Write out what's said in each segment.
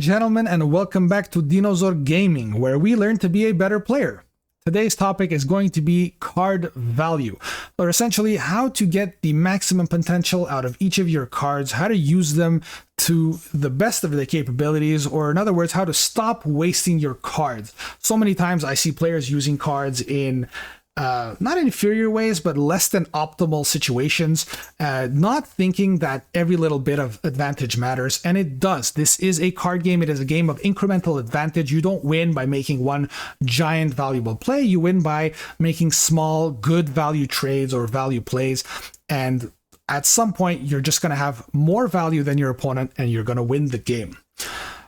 gentlemen, and welcome back to Dinozor Gaming, where we learn to be a better player. Today's topic is going to be card value, or essentially how to get the maximum potential out of each of your cards, how to use them to the best of their capabilities, or in other words, how to stop wasting your cards. So many times I see players using cards in not inferior ways, but less than optimal situations, not thinking that every little bit of advantage matters, and it does. This is a card game. It is a game of incremental advantage. You don't win by making one giant valuable play. You win by making small, good value trades or value plays, and at some point, you're just going to have more value than your opponent, and you're going to win the game.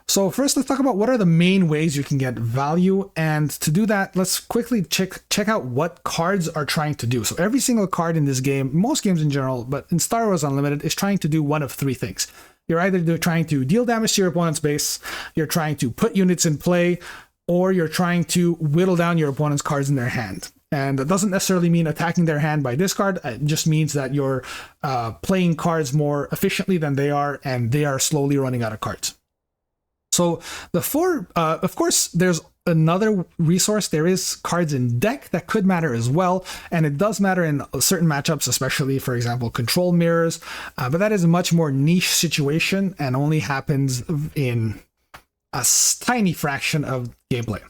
So first, let's talk about what are the main ways you can get value. And to do that, let's quickly check out what cards are trying to do. So every single card in this game, most games in general, but in Star Wars Unlimited, is trying to do one of three things. You're either trying to deal damage to your opponent's base, you're trying to put units in play, or you're trying to whittle down your opponent's cards in their hand. And that doesn't necessarily mean attacking their hand by discard. It just means that you're playing cards more efficiently than they are, and they are slowly running out of cards. So of course, there's another resource. There is cards in deck that could matter as well, and it does matter in certain matchups, especially, for example, control mirrors, but that is a much more niche situation and only happens in a tiny fraction of gameplay.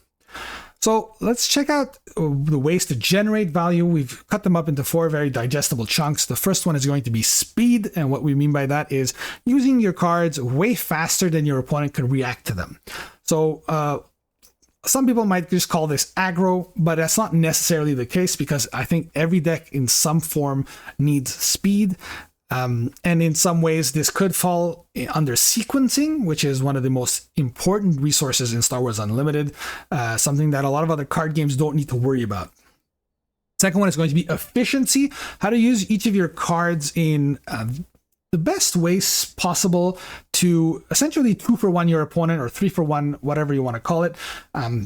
So let's check out the ways to generate value. We've cut them up into four very digestible chunks. The first one is going to be speed, and what we mean by that is using your cards way faster than your opponent can react to them. So some people might just call this aggro, but that's not necessarily the case, because I think every deck in some form needs speed. And in some ways, this could fall under sequencing, which is one of the most important resources in Star Wars Unlimited, something that a lot of other card games don't need to worry about. Second one is going to be efficiency, how to use each of your cards in the best ways possible to essentially 2-for-1 your opponent, or 3-for-1, whatever you want to call it.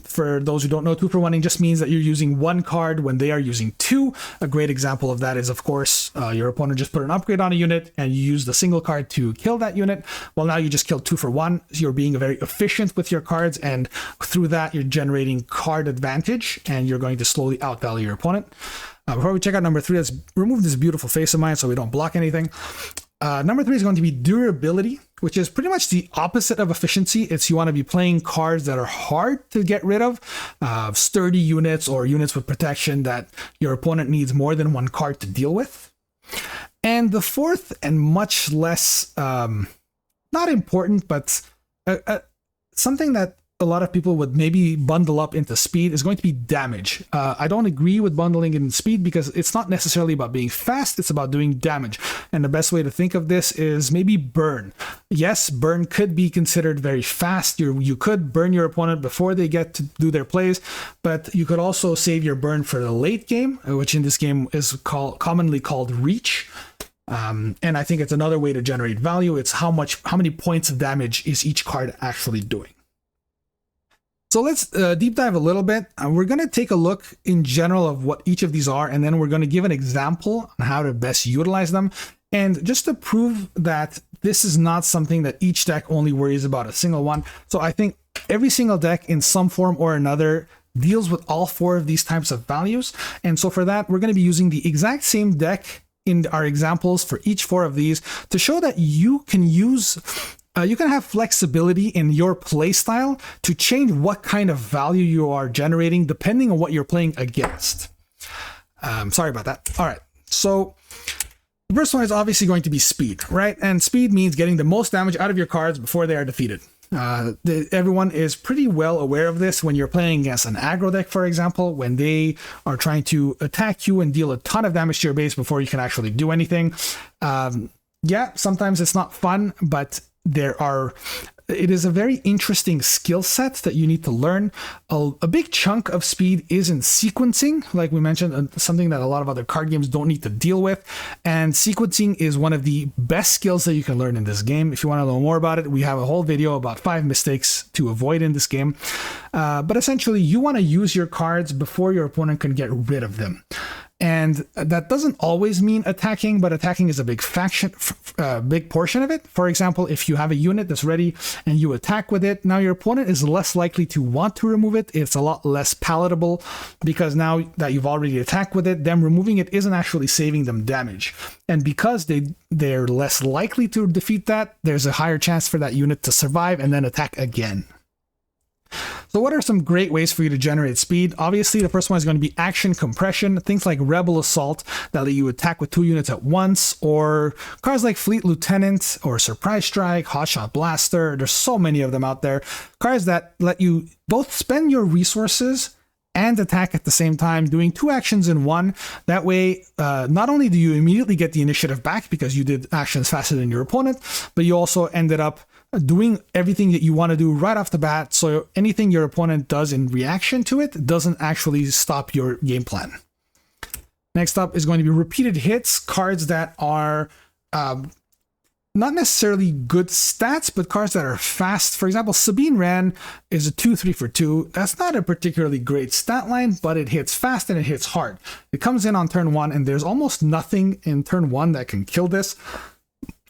For those who don't know, 2-for-1ing just means that you're using one card when they are using two. A great example of that is, of course, your opponent just put an upgrade on a unit and you use the single card to kill that unit. Well, now you just killed 2-for-1. So you're being very efficient with your cards, and through that, you're generating card advantage, and you're going to slowly outvalue your opponent. Before we check out number 3, let's remove this beautiful face of mine so we don't block anything. Number 3 is going to be durability, which is pretty much the opposite of efficiency. It's you want to be playing cards that are hard to get rid of, sturdy units or units with protection that your opponent needs more than one card to deal with. And the fourth, and much less, not important, but something that a lot of people would maybe bundle up into speed, is going to be damage. I don't agree with bundling in speed, because it's not necessarily about being fast, it's about doing damage. And the best way to think of this is maybe burn. Yes, burn could be considered very fast. You could burn your opponent before they get to do their plays, but you could also save your burn for the late game, which in this game is commonly called reach. And I think it's another way to generate value. It's how many points of damage is each card actually doing. So let's deep dive a little bit. We're going to take a look in general of what each of these are, and then we're going to give an example on how to best utilize them. And just to prove that this is not something that each deck only worries about a single one. So I think every single deck in some form or another deals with all four of these types of values. And so for that, we're going to be using the exact same deck in our examples for each four of these to show that you can have flexibility in your play style to change what kind of value you are generating depending on what you're playing against. Sorry about that. All right, so the first one is obviously going to be speed, right? And speed means getting the most damage out of your cards before they are defeated. Everyone is pretty well aware of this when you're playing against an aggro deck, for example, when they are trying to attack you and deal a ton of damage to your base before you can actually do anything. Yeah, sometimes it's not fun, but it is a very interesting skill set that you need to learn. A big chunk of speed is in sequencing, like we mentioned, something that a lot of other card games don't need to deal with. And sequencing is one of the best skills that you can learn in this game. If you want to know more about it, we have a whole video about 5 mistakes to avoid in this game. But essentially, you want to use your cards before your opponent can get rid of them. And that doesn't always mean attacking, but attacking is a big big portion of it. For example, if you have a unit that's ready and you attack with it, now your opponent is less likely to want to remove it. It's a lot less palatable because now that you've already attacked with it, them removing it isn't actually saving them damage. And because they're less likely to defeat that, there's a higher chance for that unit to survive and then attack again. So what are some great ways for you to generate speed? Obviously, the first one is going to be action compression, things like Rebel Assault that let you attack with 2 units at once, or cards like Fleet Lieutenant or Surprise Strike, Hotshot Blaster. There's so many of them out there. Cards that let you both spend your resources and attack at the same time, doing 2 actions in one. That way, not only do you immediately get the initiative back because you did actions faster than your opponent, but you also ended up doing everything that you want to do right off the bat, so anything your opponent does in reaction to it doesn't actually stop your game plan. Next up is going to be repeated hits, cards that are not necessarily good stats, but cards that are fast. For example, Sabine Wren is a 2/3 for 2. That's not a particularly great stat line, but it hits fast and it hits hard. It comes in on turn 1, and there's almost nothing in turn 1 that can kill this.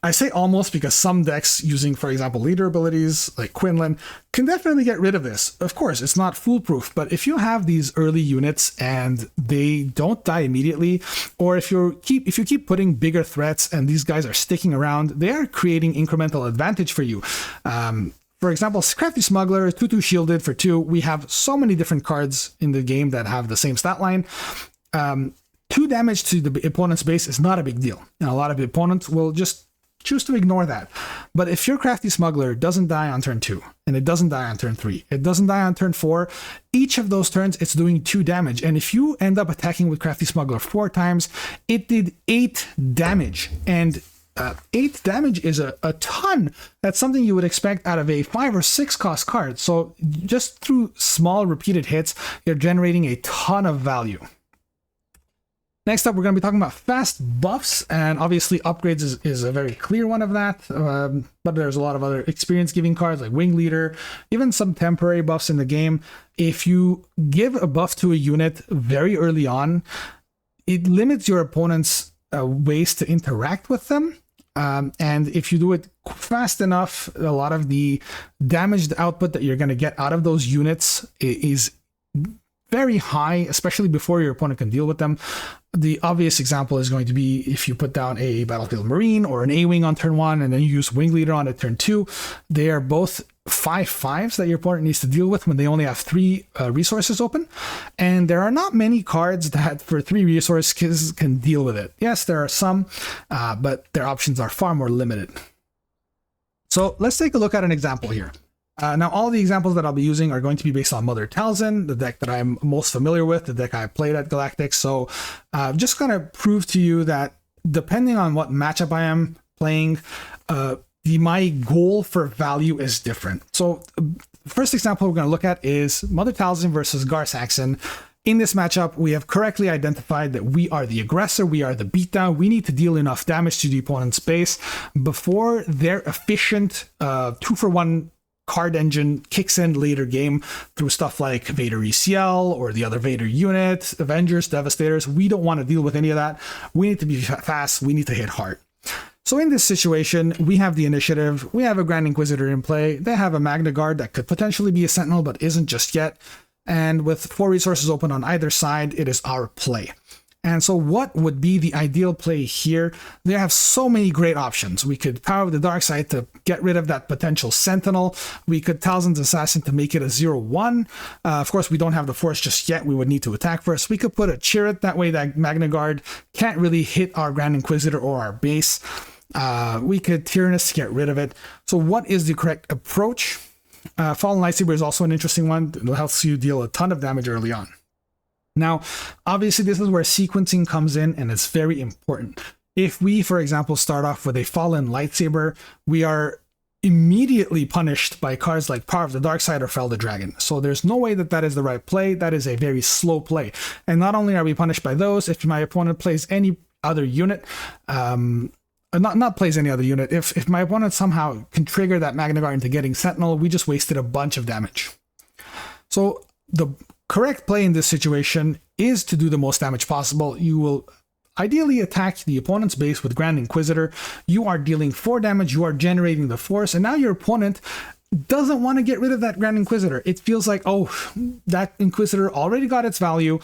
I say almost because some decks using, for example, leader abilities like Quinlan can definitely get rid of this. Of course, it's not foolproof, but if you have these early units and they don't die immediately, or if you keep putting bigger threats and these guys are sticking around, they are creating incremental advantage for you. For example, Crafty Smuggler, 2/2 shielded for 2. We have so many different cards in the game that have the same stat line. 2 damage to the opponent's base is not a big deal, and a lot of the opponents will just choose to ignore that. But if your Crafty Smuggler doesn't die on turn 2, and it doesn't die on turn 3, it doesn't die on turn 4, each of those turns it's doing 2 damage. And if you end up attacking with Crafty Smuggler 4 times, it did 8 damage. And 8 damage is a ton. That's something you would expect out of a 5 or 6 cost card. So just through small repeated hits, you're generating a ton of value. Next up, we're going to be talking about fast buffs, and obviously upgrades is a very clear one of that, but there's a lot of other experience-giving cards like Wing Leader, even some temporary buffs in the game. If you give a buff to a unit very early on, it limits your opponent's ways to interact with them, and if you do it fast enough, a lot of the damaged output that you're going to get out of those units is very high, especially before your opponent can deal with them. The obvious example is going to be if you put down a Battlefield Marine or an A-Wing on turn 1 and then you use Wing Leader on at turn 2. They are both 5/5s that your opponent needs to deal with when they only have 3 resources open. And there are not many cards that for 3 resources can deal with it. Yes, there are some, but their options are far more limited. So let's take a look at an example here. Now, all the examples that I'll be using are going to be based on Mother Talzin, the deck that I'm most familiar with, the deck I played at Galactic. So just going to prove to you that depending on what matchup I am playing, my goal for value is different. So first example we're going to look at is Mother Talzin versus Gar Saxon. In this matchup, we have correctly identified that we are the aggressor, we are the beatdown, we need to deal enough damage to the opponent's base before their efficient 2-for-1 card engine kicks in later game through stuff like Vader ECL or the other Vader unit, Avengers, Devastators. We don't want to deal with any of that. We need to be fast. We need to hit hard. So in this situation, we have the initiative. We have a Grand Inquisitor in play. They have a Magna Guard that could potentially be a Sentinel, but isn't just yet. And with 4 resources open on either side, it is our play. And so what would be the ideal play here? They have so many great options. We could Power of the Dark Side to get rid of that potential Sentinel. We could Talzin's Assassin to make it a 0/1. Of course, we don't have the Force just yet. We would need to attack first. We could put a Chirrut. That way that Magna Guard can't really hit our Grand Inquisitor or our base. We could Tyrannus to get rid of it. So what is the correct approach? Fallen Lightsaber is also an interesting one. It helps you deal a ton of damage early on. Now, obviously, this is where sequencing comes in, and it's very important. If we, for example, start off with a Fallen Lightsaber, we are immediately punished by cards like Power of the Dark Side or Fell the Dragon. So there's no way that that is the right play. That is a very slow play. And not only are we punished by those, if my opponent plays any other unit, not plays any other unit, if my opponent somehow can trigger that Magna Guard into getting Sentinel, we just wasted a bunch of damage. So the correct play in this situation is to do the most damage possible. You will ideally attack the opponent's base with Grand Inquisitor. You are dealing 4 damage, you are generating the force, and now your opponent doesn't want to get rid of that Grand Inquisitor. It feels like, oh, that Inquisitor already got its value.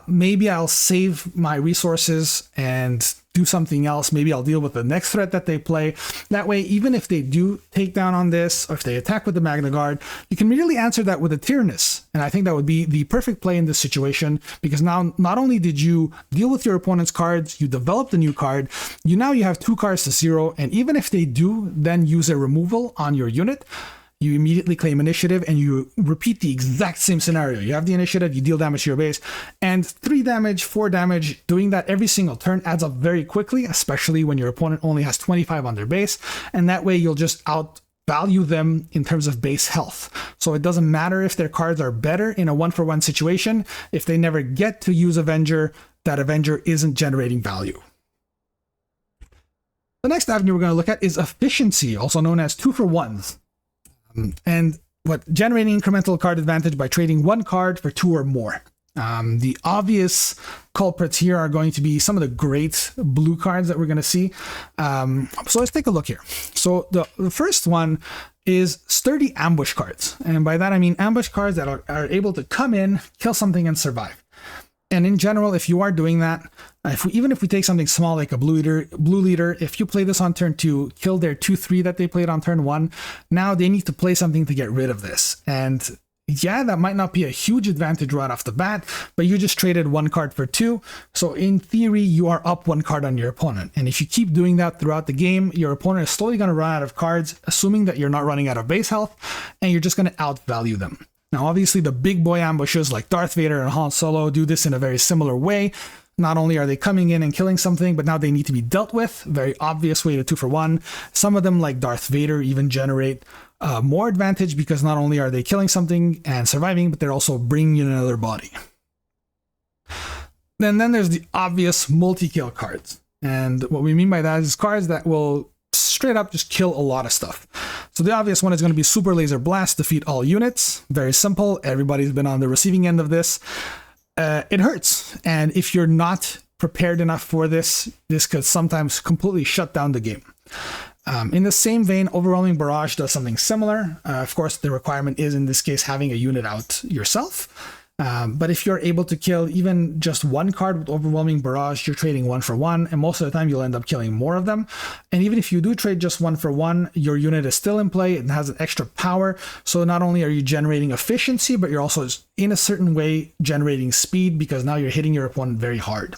Maybe I'll save my resources and do something else. Maybe I'll deal with the next threat that they play. That way, even if they do take down on this, or if they attack with the Magna Guard, you can really answer that with a Tyrannus. And I think that would be the perfect play in this situation, because now not only did you deal with your opponent's cards, you developed a new card, you have 2 cards to 0, and even if they do then use a removal on your unit, you immediately claim initiative and you repeat the exact same scenario. You have the initiative, you deal damage to your base, and 3 damage, 4 damage, doing that every single turn adds up very quickly, especially when your opponent only has 25 on their base, and that way you'll just outvalue them in terms of base health. So it doesn't matter if their cards are better in a 1-for-1 situation. If they never get to use Avenger, that Avenger isn't generating value. The next avenue we're going to look at is efficiency, also known as 2-for-1s. And generating incremental card advantage by trading 1 card for 2 or more. The obvious culprits here are going to be some of the great blue cards that we're going to see. So let's take a look here. So the first one is sturdy ambush cards. And by that I mean ambush cards that are able to come in, kill something, and survive. And in general, if you are doing that, even if we take something small like a blue leader, if you play this on turn 2, kill their 2/3 that they played on turn 1, now they need to play something to get rid of this. And yeah, that might not be a huge advantage right off the bat, but you just traded 1 card for 2. So in theory, you are up 1 card on your opponent. And if you keep doing that throughout the game, your opponent is slowly going to run out of cards, assuming that you're not running out of base health, and you're just going to outvalue them. Now, obviously, the big boy ambushes like Darth Vader and Han Solo do this in a very similar way. Not only are they coming in and killing something, but now they need to be dealt with. Very obvious way to 2-for-1. Some of them, like Darth Vader, even generate more advantage because not only are they killing something and surviving, but they're also bringing in another body. Then there's the obvious multi-kill cards. And what we mean by that is cards that will straight up just kill a lot of stuff. So the obvious one is going to be Super Laser Blast, defeat all units. Very simple. Everybody's been on the receiving end of this. It hurts. And if you're not prepared enough for this, this could sometimes completely shut down the game. In the same vein, Overwhelming Barrage does something similar. Of course, the requirement is in this case having a unit out yourself. But if you're able to kill even just 1 card with Overwhelming Barrage, you're trading 1 for 1, and most of the time you'll end up killing more of them. And even if you do trade just 1 for 1, your unit is still in play, it has an extra power, so not only are you generating efficiency, but you're also in a certain way generating speed, because now you're hitting your opponent very hard.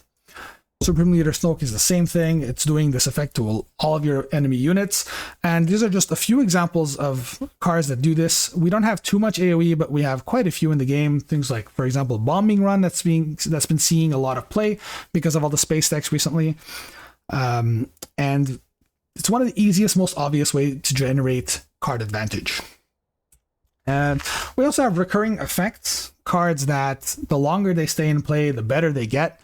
Supreme Leader Snoke is the same thing. It's doing this effect to all of your enemy units. And these are just a few examples of cards that do this. We don't have too much AoE, but we have quite a few in the game. Things like, for example, Bombing Run that's been seeing a lot of play because of all the space decks recently. And it's one of the easiest, most obvious way to generate card advantage. And we also have recurring effects, cards that the longer they stay in play, the better they get.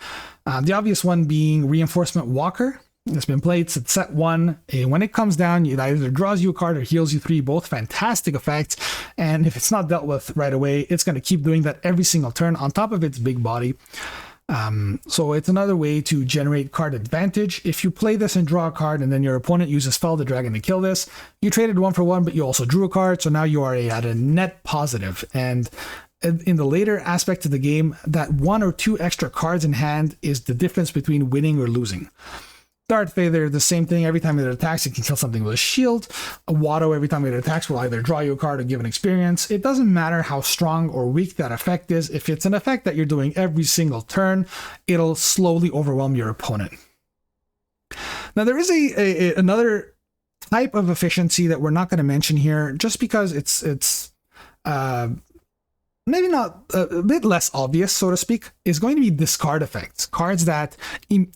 The obvious one being Reinforcement Walker. It's been played at set 1. When it comes down, it either draws you a card or heals you 3, both fantastic effects. And if it's not dealt with right away, it's going to keep doing that every single turn on top of its big body. So it's another way to generate card advantage. If you play this and draw a card and then your opponent uses Fell the Dragon to kill this, you traded 1 for 1, but you also drew a card, so now you are at a net positive. And in the later aspect of the game, that 1 or 2 extra cards in hand is the difference between winning or losing. Darth Vader, the same thing. Every time it attacks, it can kill something with a shield. A Watto, every time it attacks, will either draw you a card or give an experience. It doesn't matter how strong or weak that effect is. If it's an effect that you're doing every single turn, it'll slowly overwhelm your opponent. Now, there is another type of efficiency that we're not going to mention here, just because it's maybe not a bit less obvious, so to speak, is going to be discard effects. Cards that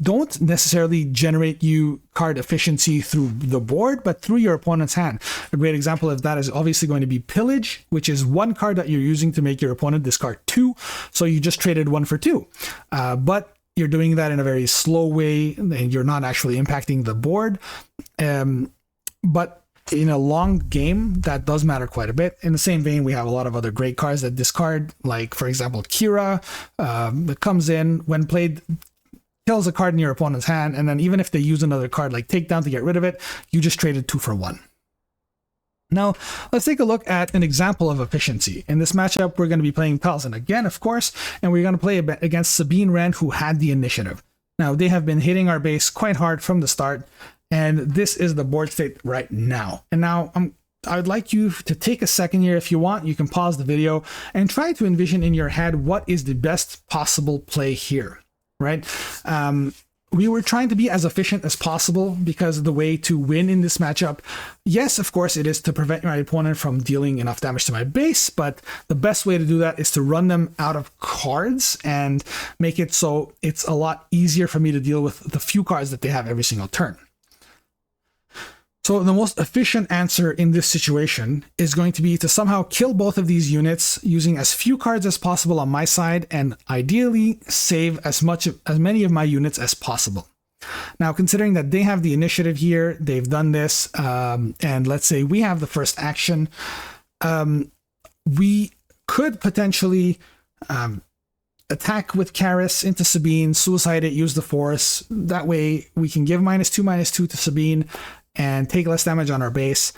don't necessarily generate you card efficiency through the board, but through your opponent's hand. A great example of that is obviously going to be Pillage, which is 1 card that you're using to make your opponent discard 2. So you just traded 1 for 2. But you're doing that in a very slow way, and you're not actually impacting the board. But in a long game, that does matter quite a bit. In the same vein, we have a lot of other great cards that discard, like, for example, Kira, that comes in, when played, kills a card in your opponent's hand, and then even if they use another card like Takedown to get rid of it, you just traded 2 for 1. Now, let's take a look at an example of efficiency. In this matchup, we're going to be playing Talzin again, of course, and we're going to play against Sabine Wren, who had the initiative. Now, they have been hitting our base quite hard from the start, and this is the board state right now. And now, I would like you to take a second here. If you want, you can pause the video and try to envision in your head what is the best possible play here, right? We were trying to be as efficient as possible because the way to win in this matchup, yes, of course, it is to prevent my opponent from dealing enough damage to my base, but the best way to do that is to run them out of cards and make it so it's a lot easier for me to deal with the few cards that they have every single turn. So the most efficient answer in this situation is going to be to somehow kill both of these units using as few cards as possible on my side and ideally save as many of my units as possible. Now, considering that they have the initiative here, they've done this, and let's say we have the first action, we could potentially attack with Karis into Sabine, suicide it, use the force. That way we can give -2/-2 to Sabine and take less damage on our base.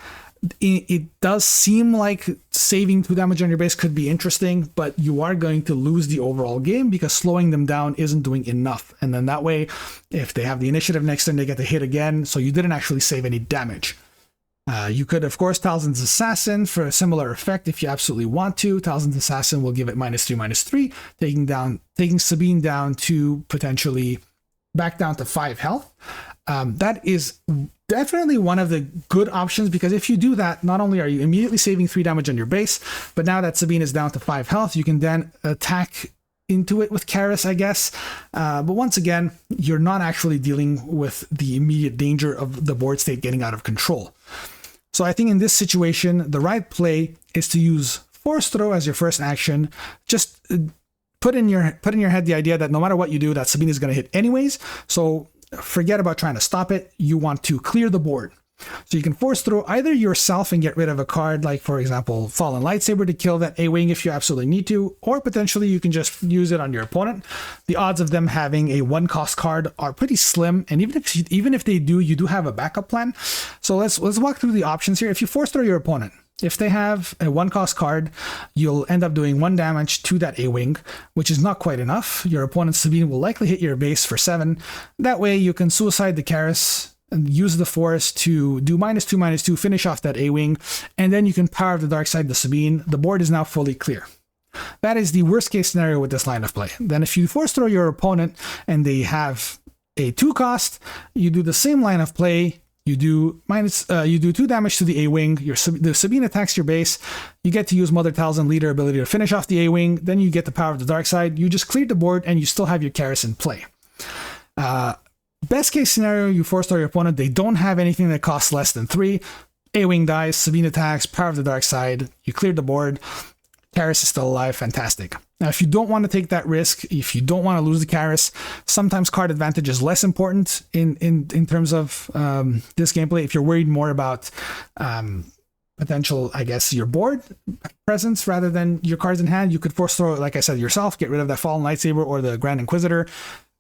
It does seem like saving 2 damage on your base could be interesting, but you are going to lose the overall game because slowing them down isn't doing enough. And then that way, if they have the initiative next turn, they get to hit again, so you didn't actually save any damage. You could, of course, Talzin's Assassin for a similar effect if you absolutely want to. Talzin's Assassin will give it -3/-3, taking Sabine down to potentially back down to 5 health. That is definitely one of the good options, because if you do that, not only are you immediately saving 3 damage on your base, but now that Sabine is down to 5 health, you can then attack into it with Karis, I guess. But once again, you're not actually dealing with the immediate danger of the board state getting out of control. So I think in this situation, the right play is to use Force Throw as your first action. Just put in your head the idea that no matter what you do, that Sabine is going to hit anyways. So forget about trying to stop it. You want to clear the board. So you can Force Throw either yourself and get rid of a card, like, for example, Fallen Lightsaber to kill that A-Wing if you absolutely need to, or potentially you can just use it on your opponent. The odds of them having a 1-cost card are pretty slim, and even if they do, you do have a backup plan. So let's walk through the options here. If you Force Throw your opponent, if they have a 1-cost card, you'll end up doing 1 damage to that A-Wing, which is not quite enough. Your opponent's Sabine will likely hit your base for 7. That way you can suicide the Karis and use the Force to do -2/-2, finish off that A-Wing, and then you can Power of the Dark Side to Sabine. The board is now fully clear. That is the worst case scenario with this line of play. Then if you Force Throw your opponent and they have a 2-cost, you do the same line of play. You do 2 damage to the A-Wing. The Sabine attacks your base. You get to use Mother Talzin leader ability to finish off the A-Wing. Then you get the Power of the Dark Side. You just cleared the board and you still have your Karis in play. Best case scenario, you Force Throw your opponent. They don't have anything that costs less than 3. A-Wing dies. Sabine attacks. Power of the Dark Side. You cleared the board. Karis is still alive. Fantastic. Now, if you don't want to take that risk, if you don't want to lose the Karis, sometimes card advantage is less important in terms of this gameplay. If you're worried more about potential, I guess, your board presence rather than your cards in hand, you could Force Throw it, like I said, yourself. Get rid of that Fallen Lightsaber or the Grand Inquisitor.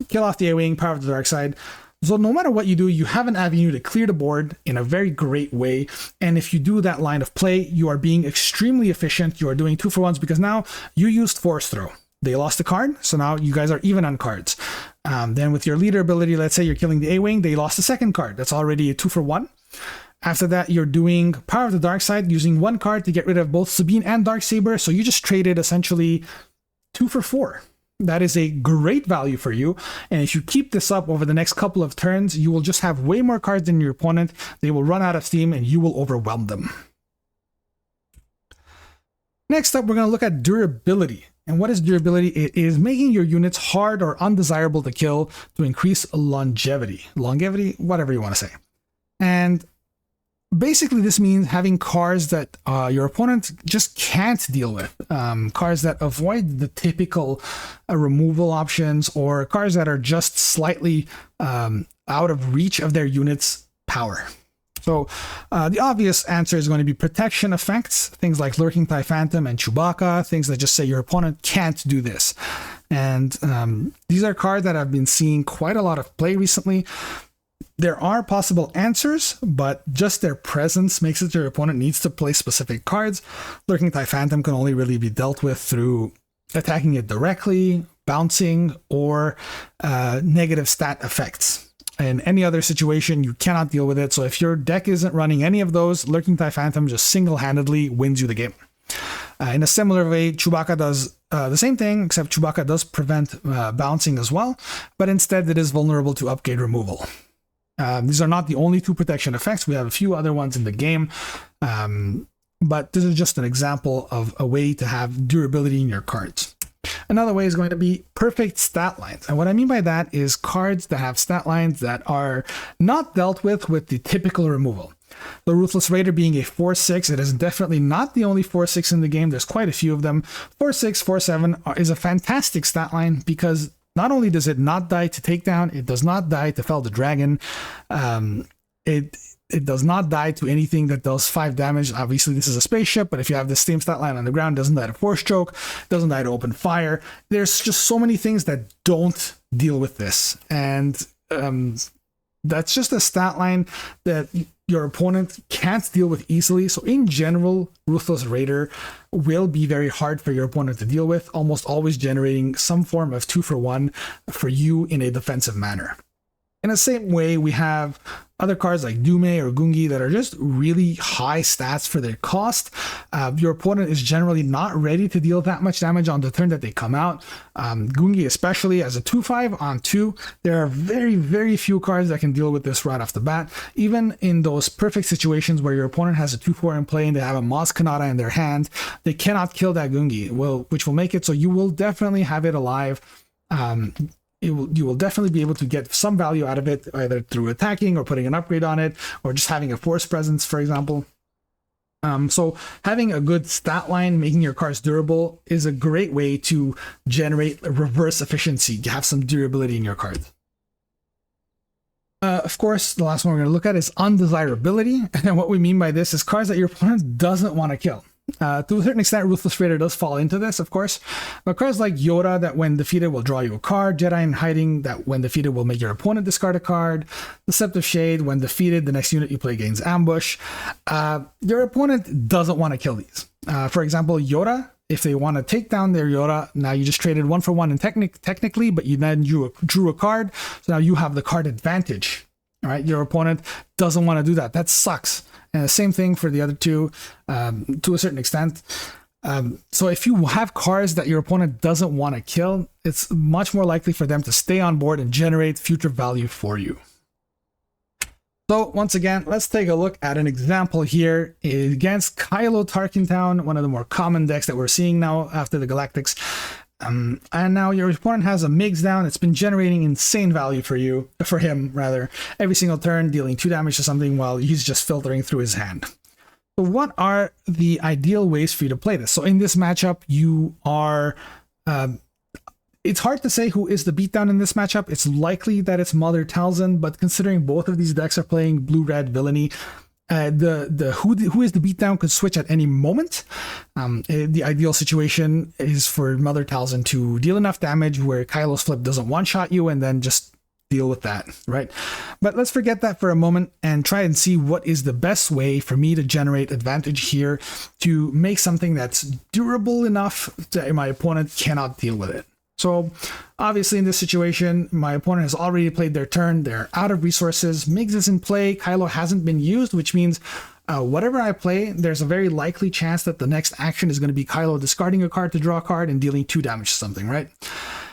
Kill off the A-Wing, Power of the Dark Side. So no matter what you do, you have an avenue to clear the board in a very great way. And if you do that line of play, you are being extremely efficient. You are doing 2-for-1s because now you used Force Throw. They lost a card, so now you guys are even on cards. Then with your leader ability, let's say you're killing the A-Wing, they lost a second card. That's already a 2-for-1. After that, you're doing Power of the Dark Side, using 1 card to get rid of both Sabine and Darksaber. So you just traded essentially 2-for-4. That is a great value for you. And if you keep this up over the next couple of turns, you will just have way more cards than your opponent. They will run out of steam and you will overwhelm them. Next up, we're going to look at durability. And what is durability? It is making your units hard or undesirable to kill to increase longevity. Longevity, whatever you want to say. And basically, this means having cards that your opponent just can't deal with. Cards that avoid the typical removal options, or cards that are just slightly out of reach of their unit's power. So the obvious answer is going to be protection effects, things like Lurking Thigh Phantom and Chewbacca, things that just say your opponent can't do this. And these are cards that I've been seeing quite a lot of play recently. There are possible answers, but just their presence makes it your opponent needs to play specific cards. Lurking Thigh Phantom can only really be dealt with through attacking it directly, bouncing, or negative stat effects. In any other situation, you cannot deal with it. So if your deck isn't running any of those, Lurking Thigh Phantom just single-handedly wins you the game. In a similar way, Chewbacca does the same thing, except Chewbacca does prevent bouncing as well, but instead it is vulnerable to upgrade removal. These are not the only two protection effects. We have a few other ones in the game, but this is just an example of a way to have durability in your cards. Another way is going to be perfect stat lines. And what I mean by that is cards that have stat lines that are not dealt with the typical removal. The Ruthless Raider being a 4/6, it is definitely not the only 4/6 in the game. There's quite a few of them. 4/6, 4/7 is a fantastic stat line because not only does it not die to takedown, it does not die to fell the dragon. It does not die to anything that does 5 damage. Obviously, this is a spaceship, but if you have the same stat line on the ground, it doesn't die to force choke, doesn't die to open fire. There's just so many things that don't deal with this. And that's just a stat line that your opponent can't deal with easily. So in general, Ruthless Raider will be very hard for your opponent to deal with, almost always generating some form of 2-for-1 for you in a defensive manner. In the same way, we have other cards like Dume or Gungi that are just really high stats for their cost. Your opponent is generally not ready to deal that much damage on the turn that they come out. Gungi, especially as a 2/5 on 2, there are very, very few cards that can deal with this right off the bat. Even in those perfect situations where your opponent has a 2/4 in play and they have a Maz Kanata in their hand, they cannot kill that Gungi, which will make it so you will definitely have it alive. You will definitely be able to get some value out of it, either through attacking or putting an upgrade on it, or just having a force presence, for example. So having a good stat line, making your cards durable, is a great way to generate reverse efficiency, to have some durability in your cards. Of course, the last one we're going to look at is undesirability. And what we mean by this is cards that your opponent doesn't want to kill. To a certain extent, Ruthless Raider does fall into this, of course. But cards like Yoda, that when defeated will draw you a card. Jedi in Hiding, that when defeated will make your opponent discard a card. Deceptive Shade, when defeated, the next unit you play gains ambush. Your opponent doesn't want to kill these. For example, Yoda, if they want to take down their Yoda, now you just traded 1-for-1 in technically, but you then drew a card. So now you have the card advantage. All right, your opponent doesn't want to do that. That sucks. And the same thing for the other two, to a certain extent. So if you have cards that your opponent doesn't want to kill, it's much more likely for them to stay on board and generate future value for you. So once again, let's take a look at an example here against Kylo Tarkin Town, one of the more common decks that we're seeing now after the Galactics. And now your opponent has a Migs down. It's been generating insane value for him, every single turn, dealing 2 damage to something while he's just filtering through his hand. So what are the ideal ways for you to play this? So in this matchup, you are... it's hard to say who is the beatdown in this matchup. It's likely that it's Mother Talzin, but considering both of these decks are playing blue-red villainy, who is the beatdown could switch at any moment. The ideal situation is for Mother Talzin to deal enough damage where Kylo's flip doesn't one-shot you and then just deal with that, right? But let's forget that for a moment and try and see what is the best way for me to generate advantage here to make something that's durable enough that my opponent cannot deal with it. So obviously in this situation, my opponent has already played their turn. They're out of resources. Migs is in play. Kylo hasn't been used, which means whatever I play, there's a very likely chance that the next action is going to be Kylo discarding a card to draw a card and dealing 2 damage to something, right?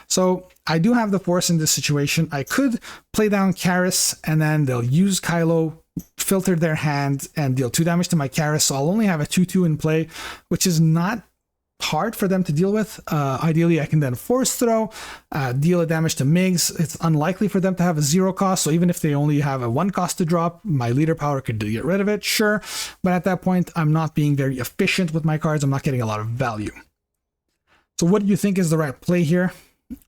So I do have the force in this situation. I could play down Karis and then they'll use Kylo, filter their hand, and deal 2 damage to my Karis. So I'll only have a 2/2 in play, which is not hard for them to deal with. Ideally, I can then force throw, deal a damage to Migs. It's unlikely for them to have a 0 cost, so even if they only have a 1 cost to drop, my leader power could get rid of it, sure. But at that point, I'm not being very efficient with my cards. I'm not getting a lot of value. So what do you think is the right play here?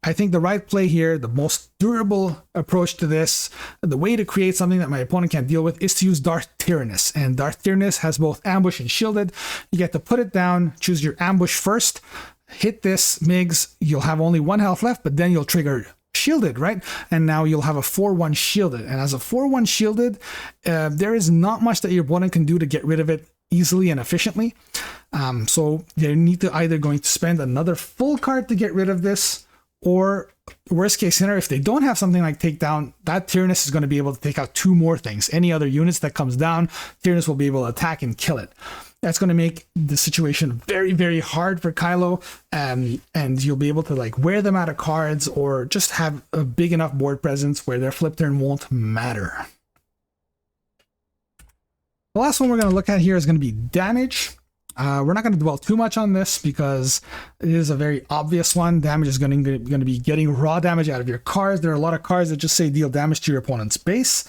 I think the right play here, the most durable approach to this, the way to create something that my opponent can't deal with, is to use Darth Tyrannus. And Darth Tyrannus has both ambush and shielded. You get to put it down, choose your ambush first, hit this Migs, you'll have only 1 health left, but then you'll trigger shielded, right? And now you'll have a 4-1 shielded. And as a 4-1 shielded, there is not much that your opponent can do to get rid of it easily and efficiently. So you need to either going to spend another full card to get rid of this, or worst case scenario, if they don't have something like takedown, that Tyrannus is going to be able to take out 2 more things. Any other units that comes down, Tyrannus will be able to attack and kill it. That's going to make the situation very, very hard for Kylo, and you'll be able to like wear them out of cards or just have a big enough board presence where their flip turn won't matter. The last one we're going to look at here is going to be damage. We're not going to dwell too much on this because it is a very obvious one. Damage is going to be getting raw damage out of your cards. There are a lot of cards that just say deal damage to your opponent's base.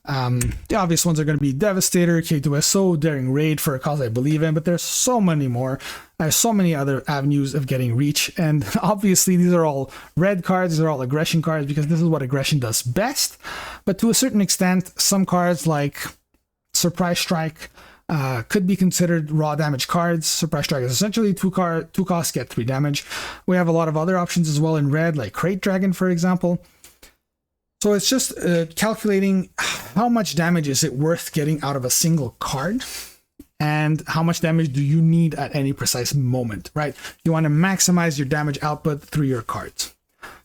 The obvious ones are going to be Devastator, K2SO, Daring Raid for a cause I believe in, but there's so many more. There's so many other avenues of getting reach, and obviously these are all red cards, these are all aggression cards because this is what aggression does best. But to a certain extent, some cards like Surprise Strike could be considered raw damage cards. Surprise Strike is essentially 2 costs, get 3 damage. We have a lot of other options as well in red, like Crate Dragon, for example. So it's just calculating how much damage is it worth getting out of a single card, and how much damage do you need at any precise moment, right? You want to maximize your damage output through your cards.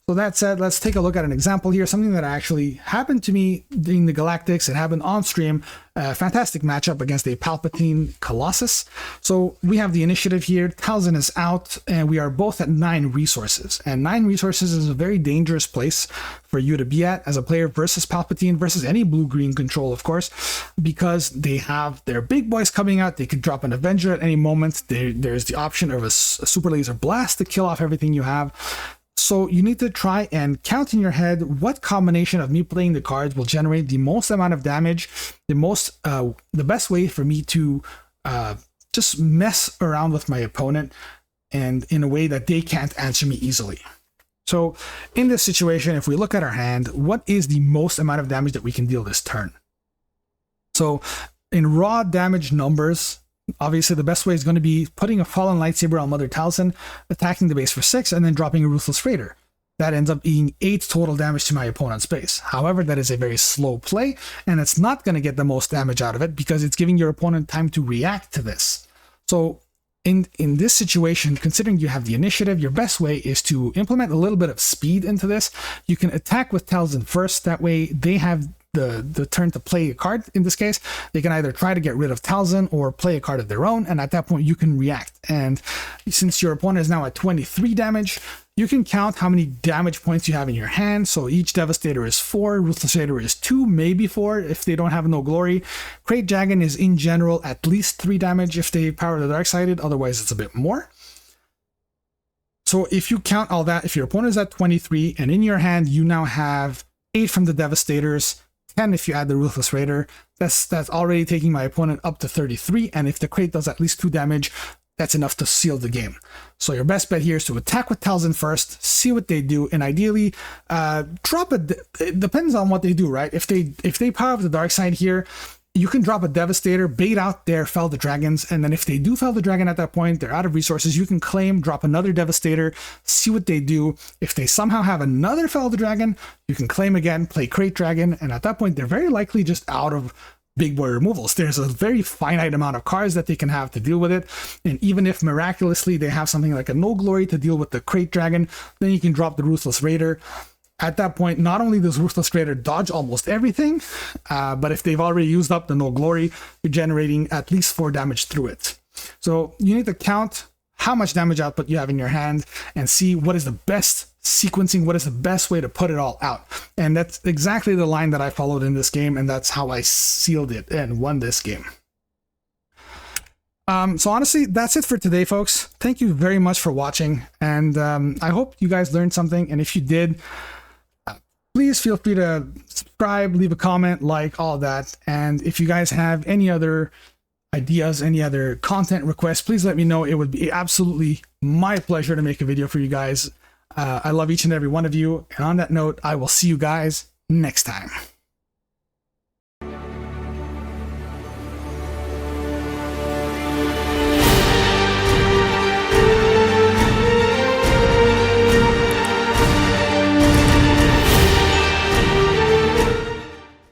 So that said, let's take a look at an example here, something that actually happened to me during the Galactics. It happened on stream, a fantastic matchup against a Palpatine Colossus. So we have the initiative here, Talzin is out, and we are both at 9 resources. And 9 resources is a very dangerous place for you to be at as a player versus Palpatine, versus any blue-green control, of course, because they have their big boys coming out. They could drop an Avenger at any moment. There's the option of a Super Laser Blast to kill off everything you have. So you need to try and count in your head what combination of me playing the cards will generate the most amount of damage, the best way for me to just mess around with my opponent and in a way that they can't answer me easily. So in this situation, if we look at our hand, what is the most amount of damage that we can deal this turn? So in raw damage numbers, obviously the best way is going to be putting a Fallen Lightsaber on Mother Talzin, attacking the base for 6, and then dropping a Ruthless Raider. That ends up being 8 total damage to my opponent's base. However, that is a very slow play, and it's not going to get the most damage out of it because it's giving your opponent time to react to this. So in this situation, considering you have the initiative, your best way is to implement a little bit of speed into this. You can attack with Talzin first, that way they have the turn to play a card. In this case, they can either try to get rid of Talzin or play a card of their own, and at that point you can react. And since your opponent is now at 23 damage, you can count how many damage points you have in your hand. So each Devastator is 4, Ruthless Raider is 2, maybe 4 if they don't have no glory. Crate Dragon is in general at least 3 damage if they power the dark-sided, otherwise it's a bit more. So if you count all that, if your opponent is at 23 and in your hand you now have 8 from the Devastators, 10 if you add the Ruthless Raider, that's already taking my opponent up to 33, and if the crate does at least 2 damage, that's enough to seal the game. So your best bet here is to attack with Talzin first, see what they do, and ideally drop it depends on what they do, right? If they power up the dark side here, you can drop a Devastator, bait out their Fell the Dragons, and then if they do Fell the Dragon at that point, they're out of resources, you can claim, drop another Devastator, see what they do. If they somehow have another Fell the Dragon, you can claim again, play Crate Dragon, and at that point, they're very likely just out of big boy removals. There's a very finite amount of cards that they can have to deal with it, and even if miraculously they have something like a No Glory to deal with the Crate Dragon, then you can drop the Ruthless Raider. At that point, not only does Ruthless Raider dodge almost everything, but if they've already used up the No Glory, you're generating at least 4 damage through it. So you need to count how much damage output you have in your hand and see what is the best sequencing, what is the best way to put it all out. And that's exactly the line that I followed in this game, and that's how I sealed it and won this game. So honestly, that's it for today, folks. Thank you very much for watching, and I hope you guys learned something, and if you did, please feel free to subscribe, leave a comment, like, all that. And if you guys have any other ideas, any other content requests, please let me know. It would be absolutely my pleasure to make a video for you guys. I love each and every one of you. And on that note, I will see you guys next time.